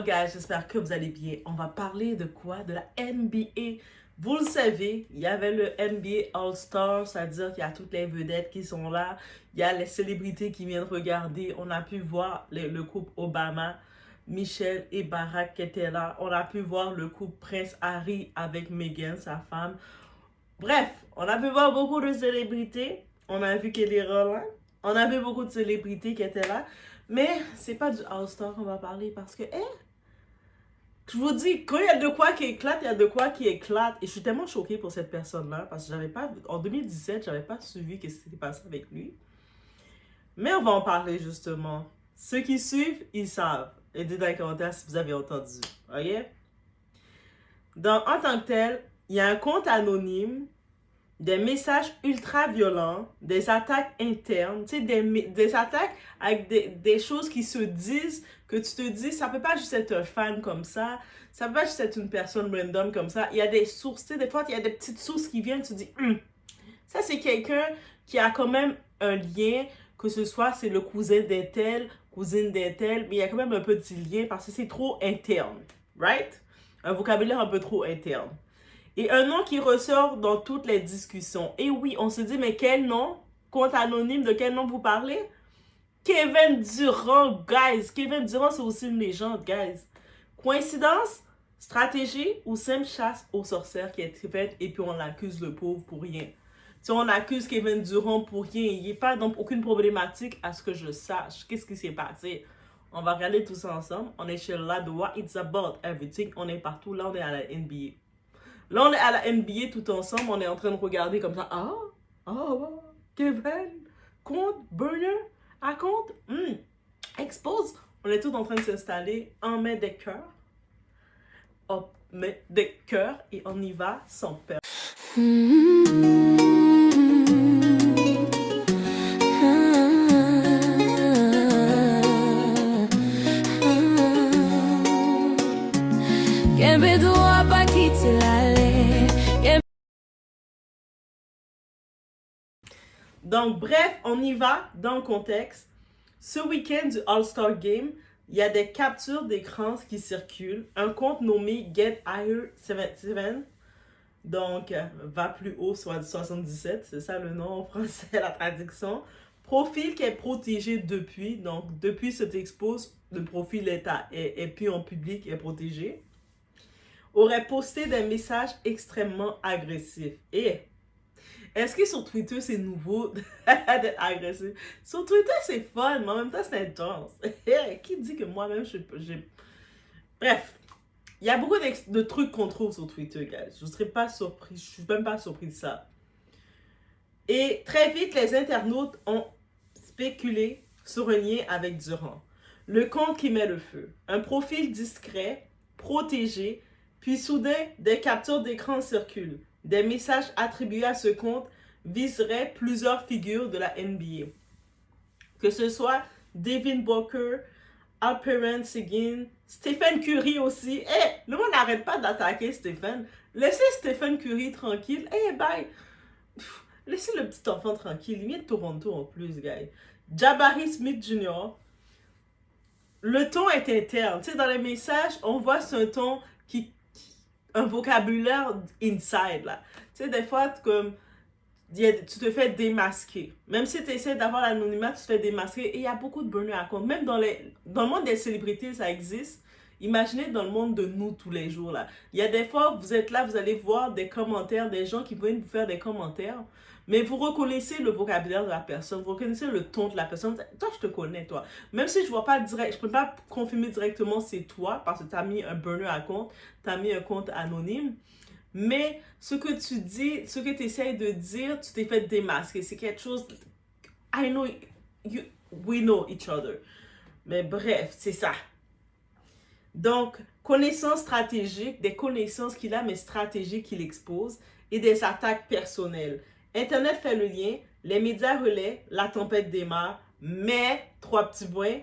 Guys, j'espère que vous allez bien. On va parler de quoi? De la NBA. Vous le savez, il y avait le NBA All-Star, c'est-à-dire qu'il y a toutes les vedettes qui sont là. Il y a les célébrités qui viennent regarder. On a pu voir le couple Obama, Michelle et Barack qui étaient là. On a pu voir le couple Prince Harry avec Meghan, sa femme. Bref, on a pu voir beaucoup de célébrités. On a vu Kelly Rowland. On a vu beaucoup de célébrités qui étaient là. Mais c'est pas du All-Star qu'on va parler parce que, je vous dis, quand il y a de quoi qui éclate, il y a de quoi qui éclate. Et je suis tellement choquée pour cette personne-là parce que j'avais pas, en 2017, j'avais pas suivi ce qui s'était passé avec lui. Mais on va en parler justement. Ceux qui suivent, ils savent. Et dites dans les commentaires si vous avez entendu. Ok? En tant que tel, il y a un compte anonyme, des messages ultra violents, des attaques internes, tu sais, des attaques avec des choses qui se disent, que tu te dis, ça peut pas juste être un fan comme ça peut pas juste être une personne random comme ça. Il y a des sources, tu sais, des fois, il y a des petites sources qui viennent, tu te dis, ça c'est quelqu'un qui a quand même un lien, que ce soit c'est le cousin d'un tel, cousine d'un tel, mais il y a quand même un petit lien parce que c'est trop interne, right? Un vocabulaire un peu trop interne. Et un nom qui ressort dans toutes les discussions. Et oui, on se dit, mais quel nom? Compte anonyme, de quel nom vous parlez? Kevin Durant, guys. Kevin Durant, c'est aussi une légende, guys. Coïncidence? Stratégie ou simple chasse aux sorcières qui est faite et puis on accuse le pauvre pour rien? Si on accuse Kevin Durant pour rien, il n'y a pas donc aucune problématique à ce que je sache. Qu'est-ce qui s'est passé? On va regarder tout ça ensemble. On est chez Là de What It's About Everything. On est partout. Là, on est à la NBA. Là, on est à la NBA tout ensemble. On est en train de regarder comme ça. Kevin, compte, burner, à compte, expose. On est tous en train de s'installer. On met des cœurs. On met des cœurs et on y va sans peur. Donc, bref, on y va dans le contexte. Ce week-end du All-Star Game, il y a des captures d'écran qui circulent. Un compte nommé Get Higher 77, donc va plus haut, soit 77, c'est ça le nom en français, la traduction. Profil qui est protégé depuis, donc depuis cette expose, le profil est plus en public, est protégé. Aurait posté des messages extrêmement agressifs. Et est-ce que sur Twitter, c'est nouveau d'être agressif? Sur Twitter, c'est fun, mais en même temps, c'est intense. Qui dit que moi-même, Bref, il y a beaucoup de trucs qu'on trouve sur Twitter, guys. Je ne serais pas surpris. Je suis même pas surpris de ça. Et très vite, les internautes ont spéculé sur un lien avec Durant. Le compte qui met le feu. Un profil discret, protégé, puis soudain, des captures d'écran circulent. Des messages attribués à ce compte viseraient plusieurs figures de la NBA. Que ce soit Devin Booker, Alperen Sengun, Stephen Curry aussi. Le monde n'arrête pas d'attaquer Stephen. Laissez Stephen Curry tranquille. Bye. Laissez le petit enfant tranquille. Il vient de Toronto en plus, guys. Jabari Smith Jr. Le ton est interne. Tu sais, dans les messages, on voit ce ton un vocabulaire inside, là. Tu sais, des fois, comme, tu te fais démasquer. Même si tu essaies d'avoir l'anonymat, tu te fais démasquer. Et il y a beaucoup de burner à compte. Même dans le monde des célébrités, ça existe. Imaginez dans le monde de nous tous les jours, là. Il y a des fois, vous êtes là, vous allez voir des commentaires, des gens qui viennent vous faire des commentaires. Mais vous reconnaissez le vocabulaire de la personne, vous reconnaissez le ton de la personne. Toi, je te connais, toi. Même si je vois pas direct, je peux pas confirmer directement c'est toi parce que tu as mis un burner à compte, tu as mis un compte anonyme. Mais ce que tu dis, ce que tu essaies de dire, tu t'es fait démasquer. C'est quelque chose. I know we know each other. Mais bref, c'est ça. Donc, connaissances stratégiques, des connaissances qu'il a, mais stratégiques qu'il expose, et des attaques personnelles. Internet fait le lien, les médias relaient, la tempête démarre, mais, 3 petits points,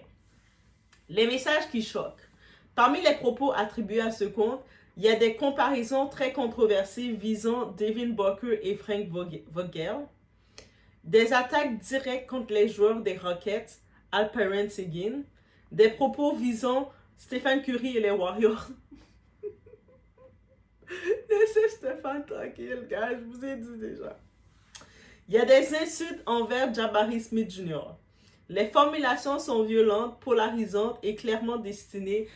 les messages qui choquent. Parmi les propos attribués à ce compte, il y a des comparaisons très controversées visant Devin Booker et Frank Vogel, des attaques directes contre les joueurs des Rockets, Alperen Sengun, des propos visant Stéphane Curry et les Warriors. Laissez Stéphane tranquille, gars, je vous ai dit déjà. Il y a des insultes envers Jabari Smith Jr. Les formulations sont violentes, polarisantes et clairement destinées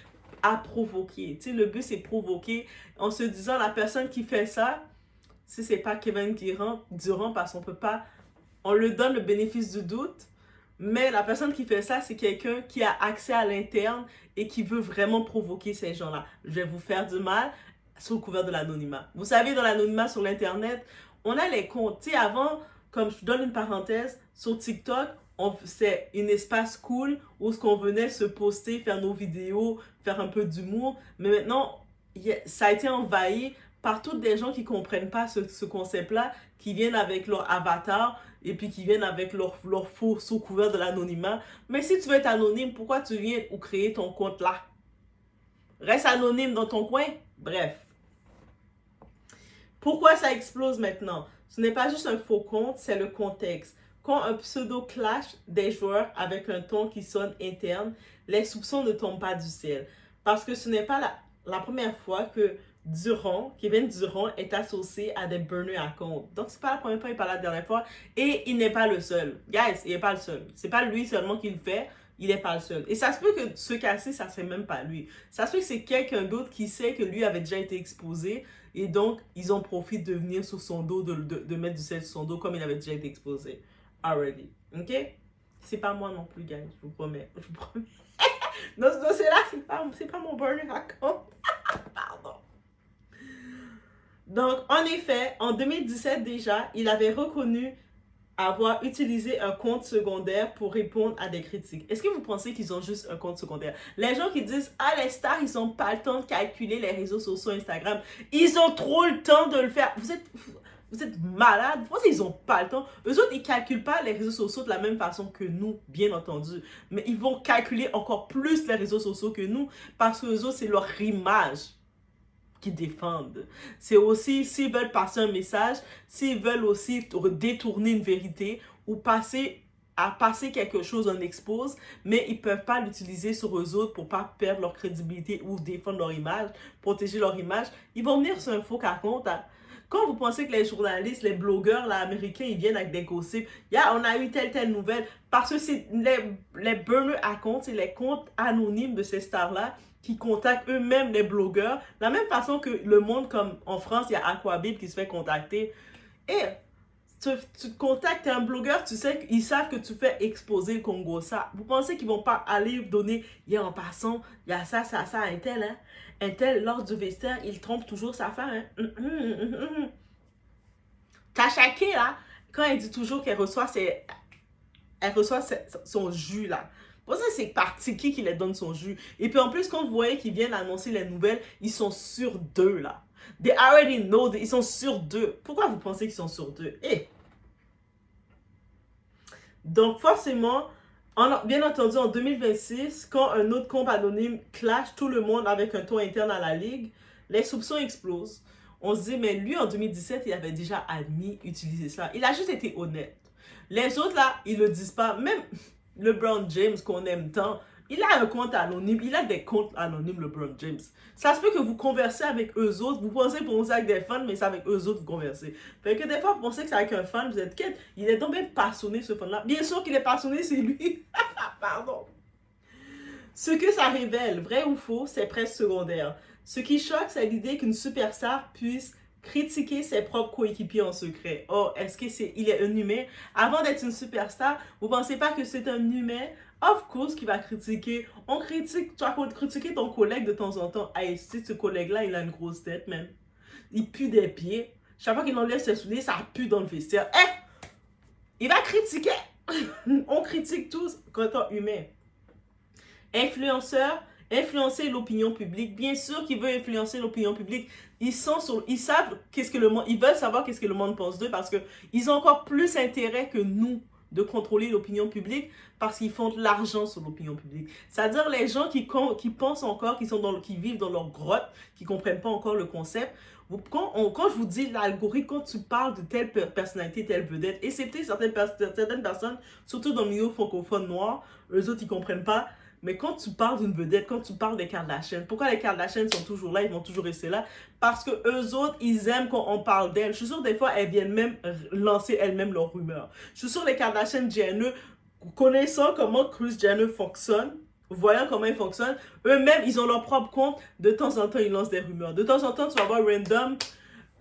à provoquer. Tu sais, le but, c'est provoquer en se disant la personne qui fait ça, si c'est pas Kevin Durant, parce qu'on peut pas, on lui donne le bénéfice du doute, mais la personne qui fait ça, c'est quelqu'un qui a accès à l'interne et qui veut vraiment provoquer ces gens-là. Je vais vous faire du mal sous le couvert de l'anonymat. Vous savez, dans l'anonymat sur l'Internet, on a les comptes. Tu sais, avant, comme je donne une parenthèse, sur TikTok, c'est un espace cool où on venait se poster, faire nos vidéos, faire un peu d'humour. Mais maintenant, ça a été envahi par toutes des gens qui ne comprennent pas ce concept-là, qui viennent avec leur avatar et puis qui viennent avec leur faux sous couvert de l'anonymat. Mais si tu veux être anonyme, pourquoi tu viens ou créer ton compte là? Reste anonyme dans ton coin. Bref. Pourquoi ça explose maintenant? Ce n'est pas juste un faux compte, c'est le contexte. Quand un pseudo clash des joueurs avec un ton qui sonne interne, les soupçons ne tombent pas du ciel. Parce que ce n'est pas la première fois que Kevin Durant est associé à des burners à compte. Donc, c'est pas la première fois, il pas la dernière fois. Et il n'est pas le seul. Guys, il n'est pas le seul. C'est pas lui seulement qui le fait. Il n'est pas le seul. Et ça se peut que ce cassé, ça serait même pas lui. Ça se peut que c'est quelqu'un d'autre qui sait que lui avait déjà été exposé. Et donc, ils en profitent de venir sur son dos, de mettre du sel sur son dos comme il avait déjà été exposé. Already. OK? C'est pas moi non plus, guys. Je vous promets. Je vous promets. Dans ce dossier-là, c'est pas mon burner à compte. Pardon. Donc, en effet, en 2017 déjà, il avait reconnu avoir utilisé un compte secondaire pour répondre à des critiques. Est-ce que vous pensez qu'ils ont juste un compte secondaire? Les gens qui disent « Ah, les stars, ils n'ont pas le temps de calculer les réseaux sociaux Instagram. Ils ont trop le temps de le faire. » Vous êtes malades. Vous pensez qu'ils n'ont pas le temps? Eux autres, ils ne calculent pas les réseaux sociaux de la même façon que nous, bien entendu. Mais ils vont calculer encore plus les réseaux sociaux que nous parce que eux autres, c'est leur image qui défendent. C'est aussi, s'ils veulent passer un message, s'ils veulent aussi détourner une vérité ou passer quelque chose en expose, mais ils ne peuvent pas l'utiliser sur eux autres pour ne pas perdre leur crédibilité ou défendre leur image, protéger leur image. Ils vont venir sur un faux raconte. Quand vous pensez que les journalistes, les blogueurs là, américains, ils viennent avec des gossips, on a eu telle nouvelle, parce que c'est les burner à compte, c'est les comptes anonymes de ces stars-là qui contactent eux-mêmes les blogueurs, de la même façon que le monde, comme en France, il y a Aquabib qui se fait contacter. Et tu te contactes un blogueur, tu sais qu'ils savent que tu fais exposer le Congo. Ça, vous pensez qu'ils vont pas aller donner, en passant, il y a ça, un tel, hein? Un tel, lors du vestiaire, il trompe toujours sa femme, hein? Tachake, là, quand elle dit toujours qu'elle reçoit son jus, là. Pour ça, c'est parti qui les donne son jus. Et puis en plus, quand vous voyez qu'ils viennent annoncer les nouvelles, ils sont sur d'eux, là. They already know, ils sont sur d'eux. Pourquoi vous pensez qu'ils sont sur d'eux? Donc forcément, bien entendu, en 2026, quand un autre compte anonyme clash tout le monde avec un ton interne à la ligue, les soupçons explosent. On se dit, mais lui, en 2017, il avait déjà admis utiliser ça. Il a juste été honnête. Les autres, là, ils le disent pas. Même LeBron James, qu'on aime tant, il a un compte anonyme. Il a des comptes anonymes, LeBron James. Ça se peut que vous conversez avec eux autres. Vous pensez pour avec des fans, mais c'est avec eux autres que vous conversez. Fait que des fois, vous pensez que c'est avec un fan, vous êtes quête. Il est donc bien passionné, ce fan-là. Bien sûr qu'il est passionné, c'est lui. Pardon. Ce que ça révèle, vrai ou faux, c'est presque secondaire. Ce qui choque, c'est l'idée qu'une superstar puisse critiquer ses propres coéquipiers en secret. Oh, est-ce qu'il est un humain? Avant d'être une superstar, vous ne pensez pas que c'est un humain? Of course qui va critiquer. Tu vas critiquer ton collègue de temps en temps. Hey, si ce collègue-là, il a une grosse tête, même. Il pue des pieds. Chaque fois qu'il enlève ses souliers, ça pue dans le vestiaire. Il va critiquer. On critique tous quand on est humain. Influenceurs, influencer l'opinion publique. Bien sûr qu'ils veulent influencer l'opinion publique. Ils savent qu'est-ce que le monde, ils veulent savoir qu'est-ce que le monde pense d'eux parce que ils ont encore plus intérêt que nous de contrôler l'opinion publique parce qu'ils font de l'argent sur l'opinion publique. C'est-à-dire les gens qui pensent encore, qui vivent dans leur grotte, qui comprennent pas encore le concept. Quand je vous dis l'algorithme, quand tu parles de telle personnalité, telle vedette, et c'est peut-être certaines personnes, surtout dans le milieu francophone noir, eux autres, ils comprennent pas. Mais quand tu parles d'une vedette, quand tu parles des Kardashians, pourquoi les Kardashians sont toujours là, ils vont toujours rester là? Parce que eux autres, ils aiment quand on parle d'elles. Je suis sûre des fois, elles viennent même lancer elles-mêmes leurs rumeurs. Je suis sûre les Kardashians Jenner, connaissant comment Kris Jenner fonctionne, voyant comment ils fonctionnent, eux-mêmes, ils ont leur propre compte. De temps en temps, ils lancent des rumeurs. De temps en temps, tu vas voir random.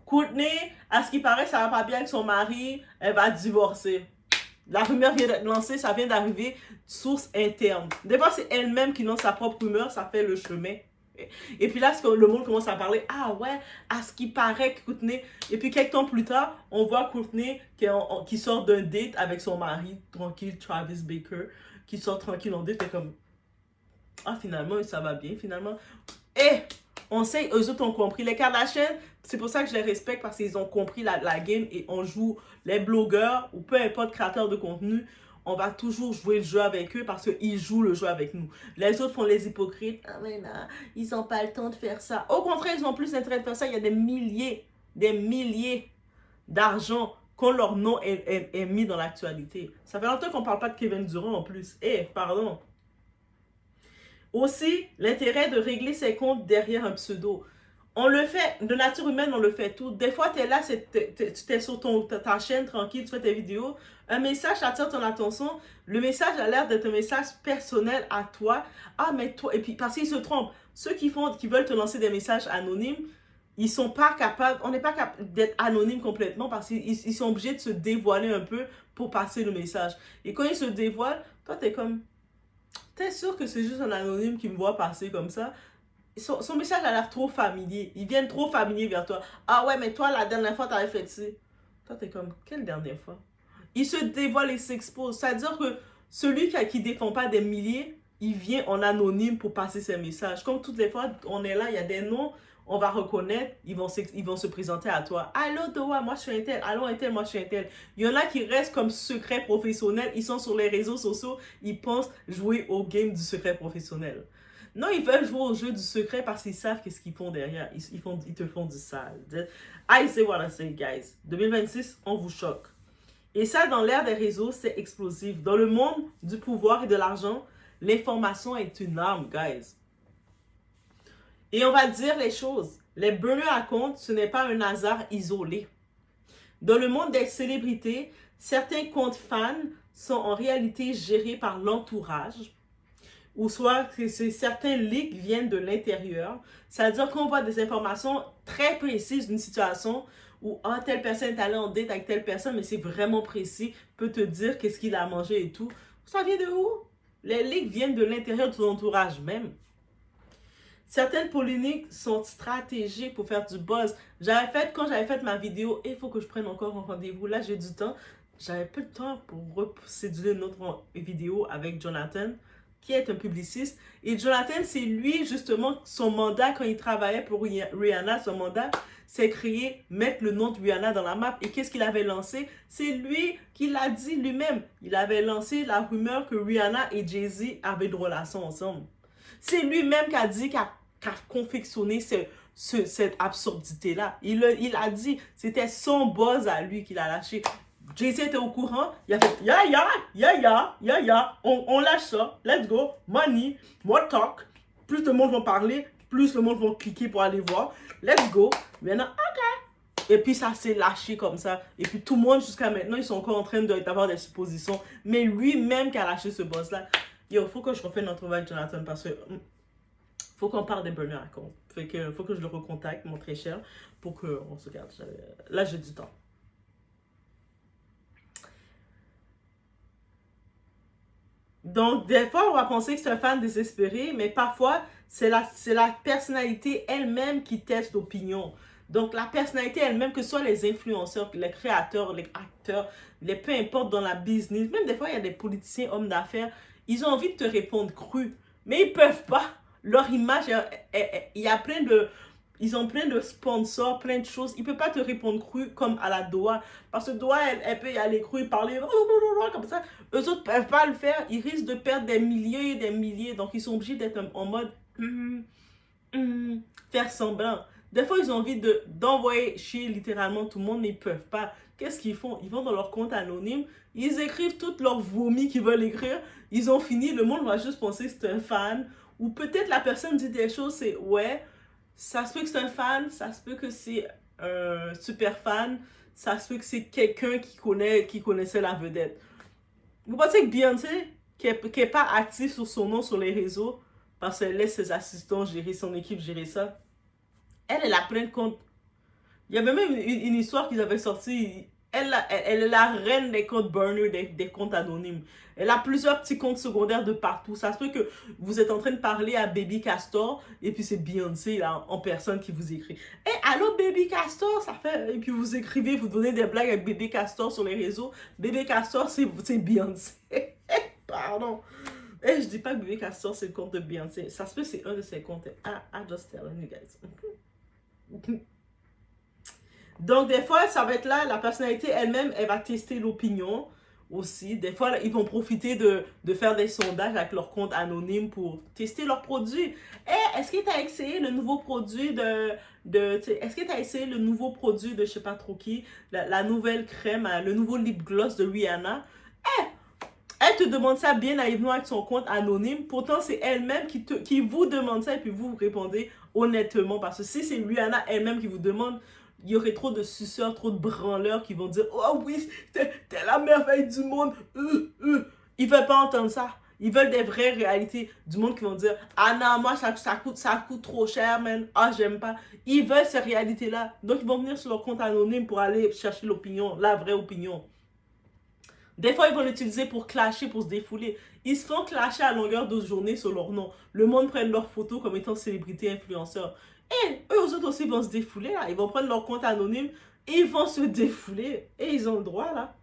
Courtney, à ce qui paraît, ça va pas bien avec son mari, elle va divorcer. La rumeur vient d'être lancée, ça vient d'arriver, source interne. Des fois, c'est elle-même qui lance sa propre rumeur, ça fait le chemin. Et puis là, le monde commence à parler, ah ouais, à ce qui paraît que Courtney... Et puis quelques temps plus tard, on voit Courtney qui sort d'un date avec son mari, tranquille, Travis Baker, qui sort tranquille en date, et comme, ah finalement, ça va bien, finalement. Et on sait, eux autres ont compris. Les Kardashians, c'est pour ça que je les respecte, parce qu'ils ont compris la game et on joue les blogueurs ou peu importe créateurs de contenu, on va toujours jouer le jeu avec eux parce qu'ils jouent le jeu avec nous. Les autres font les hypocrites. Ah mais non, ils n'ont pas le temps de faire ça. Au contraire, ils ont plus d'intérêt de faire ça. Il y a des milliers d'argent quand leur nom est mis dans l'actualité. Ça fait longtemps qu'on ne parle pas de Kevin Durant en plus. Pardon. Aussi, l'intérêt de régler ses comptes derrière un pseudo. On le fait, de nature humaine, on le fait tout. Des fois, tu es là, tu es sur ta chaîne tranquille, tu fais tes vidéos. Un message attire ton attention. Le message a l'air d'être un message personnel à toi. Ah, mais toi, et puis parce qu'ils se trompent. Ceux qui veulent te lancer des messages anonymes, ils sont pas capables, on n'est pas capable d'être anonyme complètement parce qu'ils sont obligés de se dévoiler un peu pour passer le message. Et quand ils se dévoilent, toi, tu es comme, t'es sûr que c'est juste un anonyme qui me voit passer comme ça? Son message a l'air trop familier. Ils viennent trop familiers vers toi. Ah ouais, mais toi, la dernière fois, t'avais fait ci. Toi, t'es comme, quelle dernière fois? Il se dévoile et s'expose. C'est-à-dire que celui qui défend pas des milliers, il vient en anonyme pour passer ses messages. Comme toutes les fois, on est là, il y a des noms, on va reconnaître, ils vont se présenter à toi. Allô, Toa, moi je suis un tel. Allô, un tel, moi je suis un tel. Il y en a qui restent comme secret professionnel. Ils sont sur les réseaux sociaux, ils pensent jouer au game du secret professionnel. Non, ils veulent jouer au jeu du secret parce qu'ils savent qu'est-ce qu'ils font derrière. Ils te font du sale. I say what I say, guys. 2026, on vous choque. Et ça, dans l'ère des réseaux, c'est explosif. Dans le monde du pouvoir et de l'argent, l'information est une arme, guys. Et on va dire les choses. Les burners à compte, ce n'est pas un hasard isolé. Dans le monde des célébrités, certains comptes fans sont en réalité gérés par l'entourage, ou soit que certains leaks viennent de l'intérieur. C'est-à-dire qu'on voit des informations très précises d'une situation où telle personne est allée en date avec telle personne, mais c'est vraiment précis, peut te dire qu'est-ce qu'il a mangé et tout. Ça vient de où? Les leaks viennent de l'intérieur de ton entourage même. Certaines polémiques sont stratégiques pour faire du buzz. Quand j'avais fait ma vidéo, il faut que je prenne encore un rendez-vous. Là, j'ai du temps. J'avais peu de temps pour reproduire une autre vidéo avec Jonathan, qui est un publiciste. Et Jonathan, c'est lui, justement, son mandat, quand il travaillait pour Rihanna, son mandat, c'est créer, mettre le nom de Rihanna dans la map. Et qu'est-ce qu'il avait lancé? C'est lui qui l'a dit lui-même. Il avait lancé la rumeur que Rihanna et Jay-Z avaient de relations ensemble. C'est lui-même qui a dit, qui a confectionné cette absurdité-là. Il a dit, c'était son buzz à lui qu'il a lâché. Jay-Z était au courant, il a fait on lâche ça, let's go, money, more talk. Plus le monde va parler, plus le monde va cliquer pour aller voir, let's go. Maintenant, ok. Et puis ça s'est lâché comme ça. Et puis tout le monde jusqu'à maintenant, ils sont encore en train d'avoir des suppositions. Mais lui-même qui a lâché ce boss-là, il faut que je refais notre travail avec Jonathan parce que faut qu'on parle des burners à compte. Fait que faut que je le recontacte, mon très cher, pour qu'on se garde. Là, j'ai du temps. Donc, des fois, on va penser que c'est un fan désespéré, mais parfois, c'est la personnalité elle-même qui teste l'opinion. Donc, la personnalité elle-même, que ce soit les influenceurs, les créateurs, les acteurs, peu importe dans la business, même des fois, il y a des politiciens, hommes d'affaires, ils ont envie de te répondre cru, mais ils peuvent pas. Leur image, il y a ils ont plein de sponsors, plein de choses. Ils ne peuvent pas te répondre cru comme à la Doha. Parce que Doha, elle peut y aller cru, parler comme ça. Eux autres ne peuvent pas le faire. Ils risquent de perdre des milliers et des milliers. Donc, ils sont obligés d'être en mode faire semblant. Des fois, ils ont envie d'envoyer chier littéralement tout le monde, mais ils peuvent pas. Qu'est-ce qu'ils font? Ils vont dans leur compte anonyme, ils écrivent toutes leurs vomis qu'ils veulent écrire, ils ont fini, le monde va juste penser que c'est un fan, ou peut-être la personne dit des choses, c'est ouais, ça se peut que c'est un fan, ça se peut que c'est un super fan, ça se peut que c'est quelqu'un qui connaissait la vedette. Vous pensez que Beyoncé, qui est pas active sur son nom sur les réseaux, parce qu'elle laisse ses assistants gérer, son équipe gérer ça, elle a plein de comptes. Il y avait même une histoire qu'ils avaient sortie. Elle est la reine des comptes burner, des comptes anonymes. Elle a plusieurs petits comptes secondaires de partout. Ça se peut que vous êtes en train de parler à Baby Castor et puis c'est Beyoncé là, en personne qui vous écrit. Hey, allô Baby Castor, ça fait. Et puis vous écrivez, vous donnez des blagues avec Baby Castor sur les réseaux. Baby Castor, c'est Beyoncé. Pardon. Et je dis pas que Baby Castor c'est le compte de Beyoncé. Ça se peut que c'est un de ses comptes. I just telling you guys. Donc, des fois, ça va être là, la personnalité elle-même, elle va tester l'opinion aussi. Des fois, ils vont profiter de faire des sondages avec leur compte anonyme pour tester leurs produits. Hey, est-ce que tu as essayé le nouveau produit est-ce que tu as essayé le nouveau produit de je sais pas trop qui, la nouvelle crème, le nouveau lip gloss de Rihanna? Hey, elle te demande ça bien naïvement avec son compte anonyme. Pourtant, c'est elle-même qui vous demande ça et puis vous répondez honnêtement. Parce que si c'est Rihanna elle-même qui vous demande, il y aurait trop de suceurs, trop de branleurs qui vont dire « Oh oui, t'es la merveille du monde. » Ils veulent pas entendre ça. Ils veulent des vraies réalités du monde qui vont dire « Ah non, moi, ça coûte trop cher, man. Ah, j'aime pas. » Ils veulent ces réalités-là. Donc, ils vont venir sur leur compte anonyme pour aller chercher l'opinion, la vraie opinion. Des fois, ils vont l'utiliser pour clasher, pour se défouler. Ils se font clasher à longueur de journée sur leur nom. Le monde prend leurs photos comme étant célébrités, influenceurs. Et eux autres aussi vont se défouler, là. Ils vont prendre leur compte anonyme et ils vont se défouler. Et ils ont le droit, là.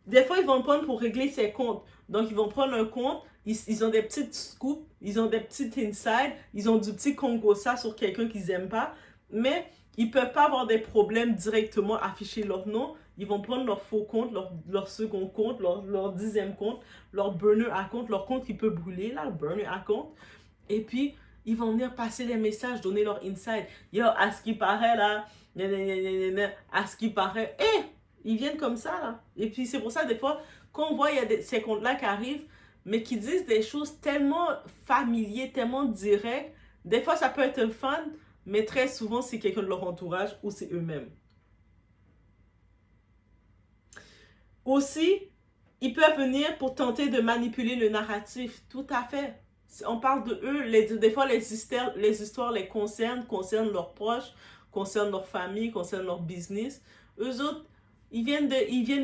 Des fois, ils vont le prendre pour régler ses comptes. Donc, ils vont prendre un compte, ils ont des petites scoops, ils ont des petites inside, ils ont du petit congossa sur quelqu'un qu'ils n'aiment pas. Mais ils ne peuvent pas avoir des problèmes directement afficher leur nom. Ils vont prendre leur faux compte, leur second compte, leur 10e compte, leur burner account, leur compte qui peut brûler, là, le burner account. Et puis, ils vont venir passer les messages, donner leur insight. Yo, à ce qui paraît, là, à ce qui paraît, ils viennent comme ça, là. Et puis, c'est pour ça, des fois, quand on voit, il y a ces comptes-là qui arrivent, mais qui disent des choses tellement familières, tellement directes. Des fois, ça peut être un fan, mais très souvent, c'est quelqu'un de leur entourage ou c'est eux-mêmes. Aussi, ils peuvent venir pour tenter de manipuler le narratif. Tout à fait. On parle de eux, des fois les histoires les concernent leurs proches, concernent leur famille, concernent leur business. Eux autres, ils viennent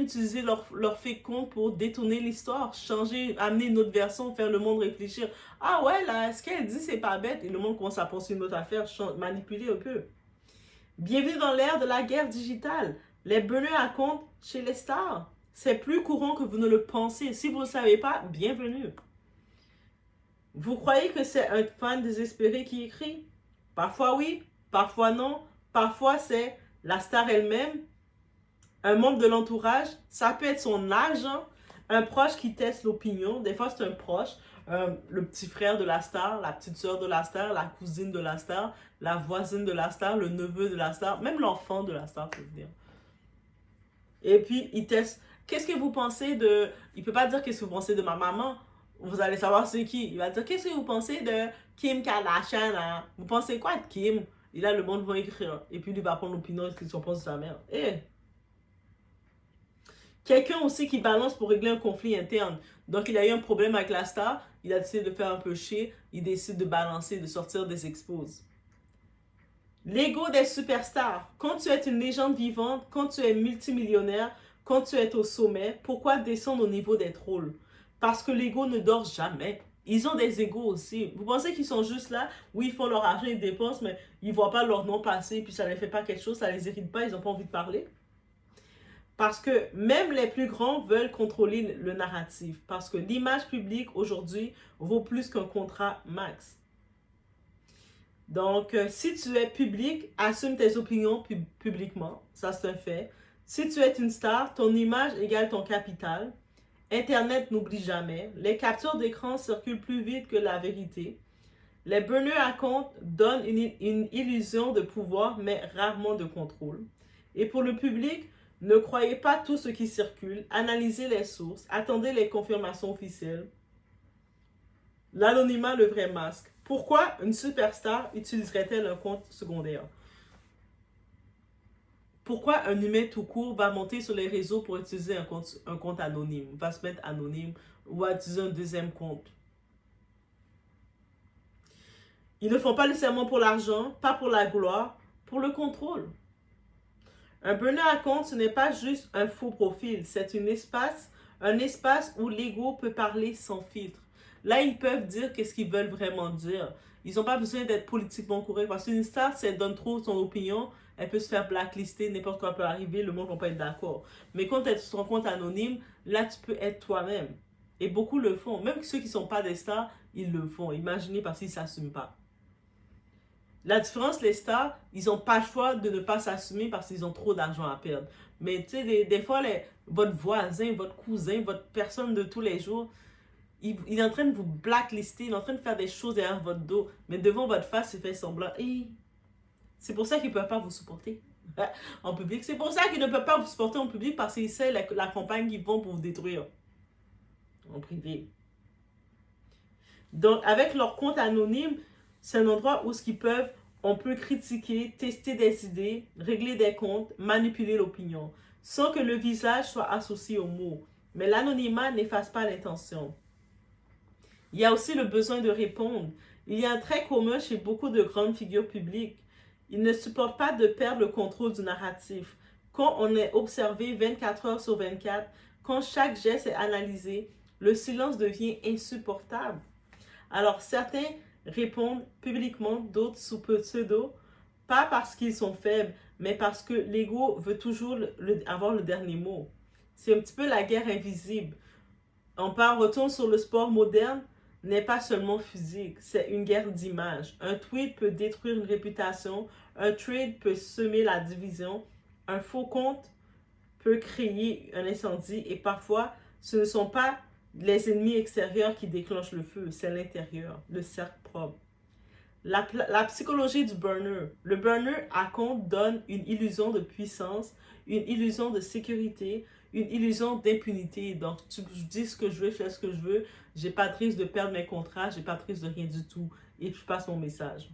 utiliser leur fake compte pour détourner l'histoire, changer, amener une autre version, faire le monde réfléchir. Ah ouais, là, ce qu'elle dit, c'est pas bête. Et le monde commence à penser une autre affaire, manipuler un peu. Bienvenue dans l'ère de la guerre digitale. Les burners à compte chez les stars. C'est plus courant que vous ne le pensez. Si vous ne le savez pas, bienvenue. Vous croyez que c'est un fan désespéré qui écrit? Parfois oui, parfois non. Parfois c'est la star elle-même, un membre de l'entourage. Ça peut être son agent, un proche qui teste l'opinion. Des fois c'est un proche, le petit frère de la star, la petite soeur de la star, la cousine de la star, la voisine de la star, le neveu de la star, même l'enfant de la star, faut dire. Et puis il teste. Qu'est-ce que vous pensez de... Il ne peut pas dire qu'est-ce que vous pensez de ma maman. Vous allez savoir c'est qui. Il va dire qu'est-ce que vous pensez de Kim Kardashian. Hein? Vous pensez quoi de Kim? Et là, le monde va écrire. Et puis, il va prendre l'opinion de ce qu'il pense de sa mère. Quelqu'un aussi qui balance pour régler un conflit interne. Donc, il a eu un problème avec la star. Il a décidé de faire un peu chier. Il décide de balancer, de sortir des exposes. L'ego des superstars. Quand tu es une légende vivante, quand tu es multimillionnaire, quand tu es au sommet, pourquoi descendre au niveau des trolls? Parce que l'ego ne dort jamais. Ils ont des égos aussi. Vous pensez qu'ils sont juste là, oui, ils font leur argent, ils dépensent, mais ils ne voient pas leur nom passer, puis ça ne les fait pas quelque chose, ça ne les irrite pas, ils n'ont pas envie de parler. Parce que même les plus grands veulent contrôler le narratif. Parce que l'image publique aujourd'hui vaut plus qu'un contrat max. Donc, si tu es public, assume tes opinions publiquement. Ça, c'est un fait. Si tu es une star, ton image égale ton capital. Internet n'oublie jamais. Les captures d'écran circulent plus vite que la vérité. Les burners à compte donnent une illusion de pouvoir, mais rarement de contrôle. Et pour le public, ne croyez pas tout ce qui circule, analysez les sources, attendez les confirmations officielles. L'anonymat, le vrai masque. Pourquoi une superstar utiliserait-elle un compte secondaire? Pourquoi un humain tout court va monter sur les réseaux pour utiliser un compte anonyme, va se mettre anonyme ou va utiliser un deuxième compte? Ils ne font pas nécessairement pour l'argent, pas pour la gloire, pour le contrôle. Un burner à compte, ce n'est pas juste un faux profil, c'est un espace où l'ego peut parler sans filtre. Là, ils peuvent dire qu'est-ce qu'ils veulent vraiment dire. Ils n'ont pas besoin d'être politiquement corrects parce qu'une star, si elle donne trop son opinion, elle peut se faire blacklister, n'importe quoi peut arriver, le monde ne va pas être d'accord. Mais quand tu es sur ton compte anonyme, là, tu peux être toi-même. Et beaucoup le font. Même ceux qui ne sont pas des stars, ils le font. Imaginez parce qu'ils ne s'assument pas. La différence, les stars, ils n'ont pas le choix de ne pas s'assumer parce qu'ils ont trop d'argent à perdre. Mais tu sais, des fois, votre voisin, votre cousin, votre personne de tous les jours, il est en train de vous blacklister, il est en train de faire des choses derrière votre dos, mais devant votre face, il fait semblant. Et c'est pour ça qu'il ne peut pas vous supporter en public. C'est pour ça qu'il ne peut pas vous supporter en public parce qu'il sait la campagne qu'ils vont pour vous détruire en privé. Donc, avec leur compte anonyme, c'est un endroit où on peut critiquer, tester des idées, régler des comptes, manipuler l'opinion, sans que le visage soit associé au mot. Mais l'anonymat n'efface pas l'intention. Il y a aussi le besoin de répondre. Il y a un trait commun chez beaucoup de grandes figures publiques. Ils ne supportent pas de perdre le contrôle du narratif. Quand on est observé 24 heures sur 24, quand chaque geste est analysé, le silence devient insupportable. Alors certains répondent publiquement, d'autres sous pseudo, pas parce qu'ils sont faibles, mais parce que l'ego veut toujours avoir le dernier mot. C'est un petit peu la guerre invisible. Retourne sur le sport moderne, n'est pas seulement physique, c'est une guerre d'image. Un tweet peut détruire une réputation, un trade peut semer la division, un faux compte peut créer un incendie et parfois ce ne sont pas les ennemis extérieurs qui déclenchent le feu, c'est l'intérieur, le cercle propre. La psychologie du burner. Le burner à compte donne une illusion de puissance, une illusion de sécurité, une illusion d'impunité. Donc, je dis ce que je veux, je fais ce que je veux, j'ai pas de risque de perdre mes contrats, j'ai pas de risque de rien du tout. Et je passe mon message.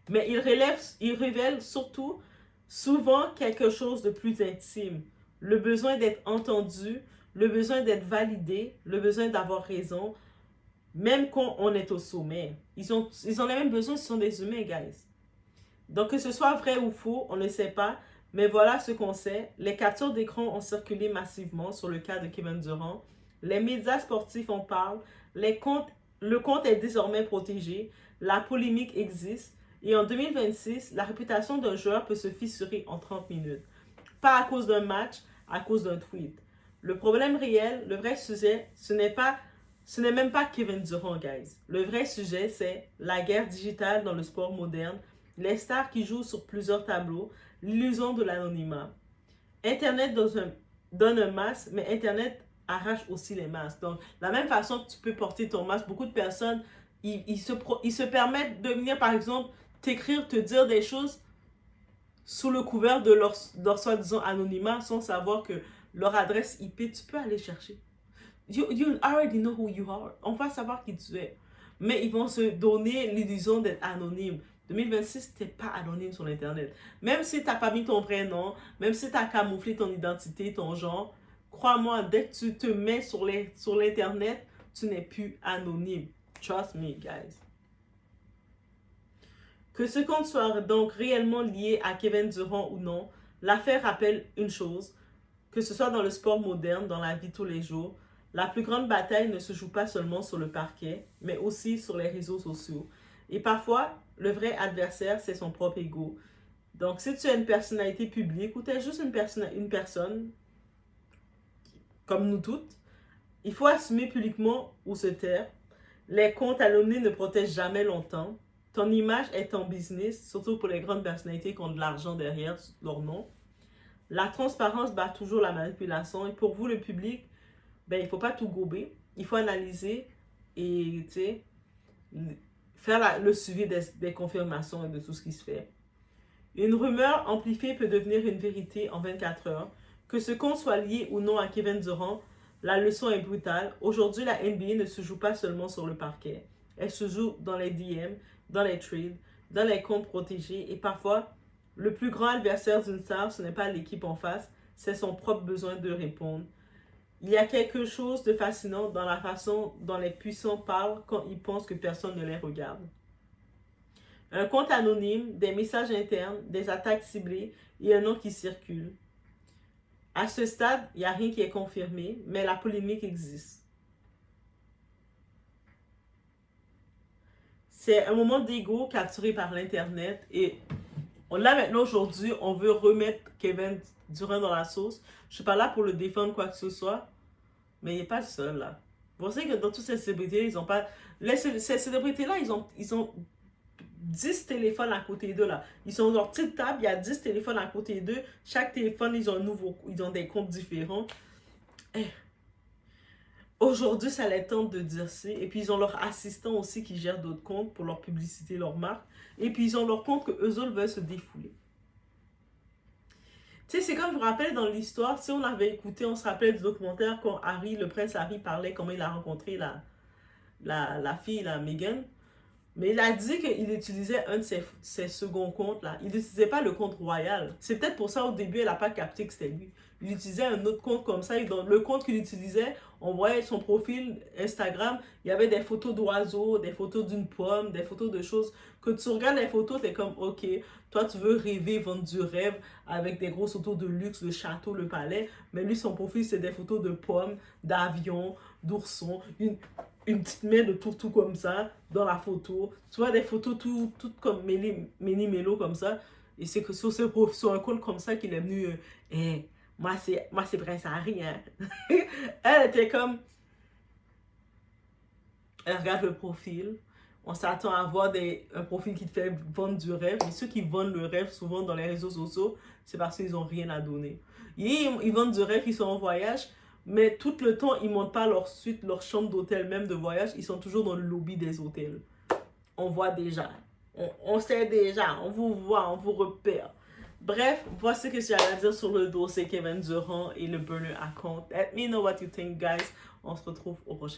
Mais il révèle surtout souvent quelque chose de plus intime. Le besoin d'être entendu, le besoin d'être validé, le besoin d'avoir raison, même quand on est au sommet. Ils ont les mêmes besoins, ce sont des humains, guys. Donc, que ce soit vrai ou faux, on ne sait pas. Mais voilà ce qu'on sait. Les captures d'écran ont circulé massivement sur le cas de Kevin Durant. Les médias sportifs en parlent. Le compte est désormais protégé. La polémique existe. Et en 2026, la réputation d'un joueur peut se fissurer en 30 minutes. Pas à cause d'un match, à cause d'un tweet. Le problème réel, le vrai sujet, ce n'est même pas Kevin Durant, guys. Le vrai sujet, c'est la guerre digitale dans le sport moderne, les stars qui jouent sur plusieurs tableaux, l'illusion de l'anonymat. Internet donne un masque, mais Internet arrache aussi les masques. Donc, la même façon que tu peux porter ton masque, beaucoup de personnes, ils se permettent de venir, par exemple, t'écrire, te dire des choses sous le couvert de leur soi-disant anonymat, sans savoir que leur adresse IP, tu peux aller chercher. You already know who you are. On va savoir qui tu es. Mais ils vont se donner l'illusion d'être anonyme. 2026, t'es pas anonyme sur l'Internet. Même si t'as pas mis ton vrai nom, même si t'as camouflé ton identité, ton genre, crois-moi, dès que tu te mets sur l'Internet, tu n'es plus anonyme. Trust me, guys. Que ce compte soit donc réellement lié à Kevin Durant ou non, l'affaire rappelle une chose, que ce soit dans le sport moderne, dans la vie de tous les jours, la plus grande bataille ne se joue pas seulement sur le parquet, mais aussi sur les réseaux sociaux. Et parfois, le vrai adversaire, c'est son propre ego. Donc, si tu es une personnalité publique ou tu es juste une personne, comme nous toutes, il faut assumer publiquement ou se taire. Les comptes anonymes ne protègent jamais longtemps. Ton image est ton business, surtout pour les grandes personnalités qui ont de l'argent derrière leur nom. La transparence bat toujours la manipulation. Et pour vous, le public, il ne faut pas tout gober. Il faut analyser et, tu sais, faire le suivi des confirmations et de tout ce qui se fait. Une rumeur amplifiée peut devenir une vérité en 24 heures. Que ce compte soit lié ou non à Kevin Durant, la leçon est brutale. Aujourd'hui, la NBA ne se joue pas seulement sur le parquet. Elle se joue dans les DM, dans les trades, dans les comptes protégés et parfois, le plus grand adversaire d'une star, ce n'est pas l'équipe en face, c'est son propre besoin de répondre. Il y a quelque chose de fascinant dans la façon dont les puissants parlent quand ils pensent que personne ne les regarde. Un compte anonyme, des messages internes, des attaques ciblées et un nom qui circule. À ce stade, il n'y a rien qui est confirmé, mais la polémique existe. C'est un moment d'ego capturé par l'Internet et là maintenant aujourd'hui, on veut remettre Kevin Durant dans la sauce. Je suis pas là pour le défendre quoi que ce soit, mais il n'est pas le seul là. Vous savez que dans toutes ces célébrités, ils ont pas... Ces célébrités-là, ils ont 10 téléphones à côté d'eux là. Ils sont dans leur petite table, il y a 10 téléphones à côté d'eux. Chaque téléphone, ils ont des comptes différents. Eh. Aujourd'hui, ça les tente de dire ça. Et puis, ils ont leur assistant aussi qui gère d'autres comptes pour leur publicité, leur marque. Et puis, ils ont leur compte que eux autres veulent se défouler. Tu sais, c'est comme je me rappelle dans l'histoire, si on avait écouté, on se rappelle du documentaire quand le prince Harry parlait comment il a rencontré la fille, la Meghan. Mais il a dit qu'il utilisait un de ses seconds comptes là. Il n'utilisait pas le compte royal. C'est peut-être pour ça au début, elle n'a pas capté que c'était lui. Il utilisait un autre compte comme ça. Et dans le compte qu'il utilisait, on voyait son profil Instagram. Il y avait des photos d'oiseaux, des photos d'une pomme, des photos de choses. Que tu regardes les photos, tu es comme, ok, toi tu veux rêver, vendre du rêve avec des grosses photos de luxe, le château, le palais. Mais lui, son profil, c'est des photos de pommes, d'avions, d'oursons, une petite main de tout comme ça dans la photo. Tu vois des photos toutes comme méli-mélo comme ça. Et c'est que sur un compte comme ça qu'il est venu. Moi c'est Prince Harry. Hein. Elle était comme. Elle regarde le profil. On s'attend à voir un profil qui te fait vendre du rêve. Et ceux qui vendent le rêve souvent dans les réseaux sociaux, c'est parce qu'ils n'ont rien à donner. Ils vendent du rêve, ils sont en voyage. Mais tout le temps, ils ne montent pas leur suite, leur chambre d'hôtel, même de voyage. Ils sont toujours dans le lobby des hôtels. On voit déjà. On sait déjà. On vous voit, on vous repère. Bref, voici ce que j'ai à dire sur le dossier Kevin Durant et le burner account. Let me know what you think, guys. On se retrouve au prochain.